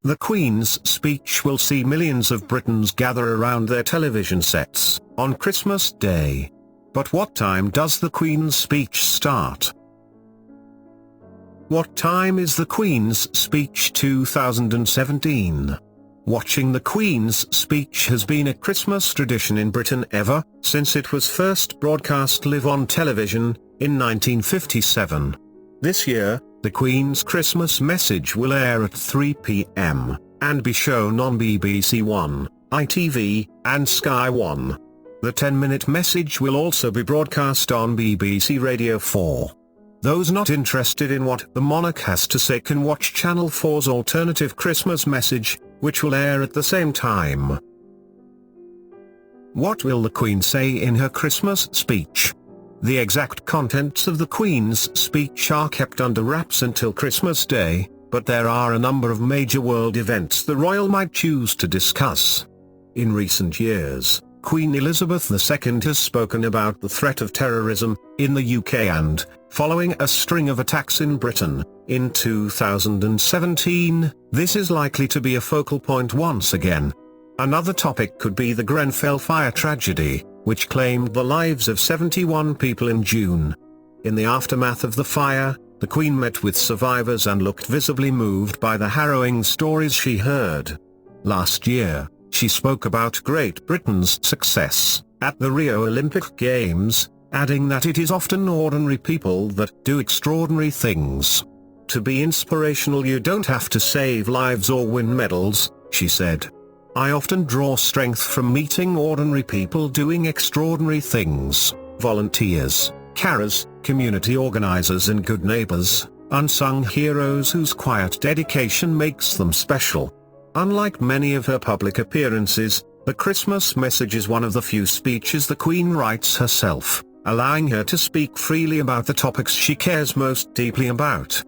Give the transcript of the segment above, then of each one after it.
The Queen's speech will see millions of Britons gather around their television sets on Christmas Day. But what time does the Queen's speech start? What time is the Queen's speech 2017? Watching the Queen's speech has been a Christmas tradition in Britain ever since it was first broadcast live on television in 1957. This year, the Queen's Christmas message will air at 3 p.m. and be shown on BBC One, ITV, and Sky One. The 10-minute message will also be broadcast on BBC Radio 4. Those not interested in what the monarch has to say can watch Channel 4's alternative Christmas message, which will air at the same time. What will the Queen say in her Christmas speech? The exact contents of the Queen's speech are kept under wraps until Christmas Day, but there are a number of major world events the royal might choose to discuss. In recent years, Queen Elizabeth II has spoken about the threat of terrorism in the UK and, following a string of attacks in Britain in 2017, this is likely to be a focal point once again. Another topic could be the Grenfell fire tragedy, which claimed the lives of 71 people in June. In the aftermath of the fire, the Queen met with survivors and looked visibly moved by the harrowing stories she heard. Last year, she spoke about Great Britain's success at the Rio Olympic Games, adding that it is often ordinary people that do extraordinary things. To be inspirational, you don't have to save lives or win medals, she said. I often draw strength from meeting ordinary people doing extraordinary things, volunteers, carers, community organizers and good neighbors, unsung heroes whose quiet dedication makes them special. Unlike many of her public appearances, the Christmas message is one of the few speeches the Queen writes herself, allowing her to speak freely about the topics she cares most deeply about.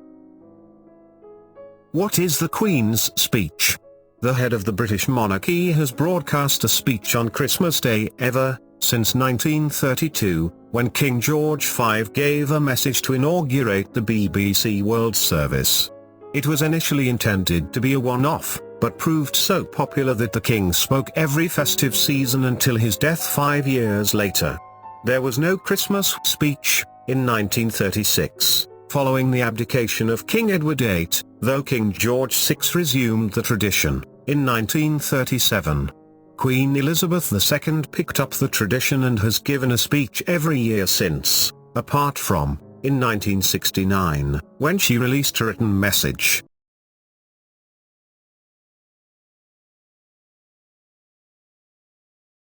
What is the Queen's speech? The head of the British monarchy has broadcast a speech on Christmas Day ever since 1932, when King George V gave a message to inaugurate the BBC World Service. It was initially intended to be a one-off, but proved so popular that the King spoke every festive season until his death 5 years later. There was no Christmas speech in 1936, following the abdication of King Edward VIII, though King George VI resumed the tradition in 1937. Queen Elizabeth II picked up the tradition and has given a speech every year since, apart from in 1969, when she released a written message.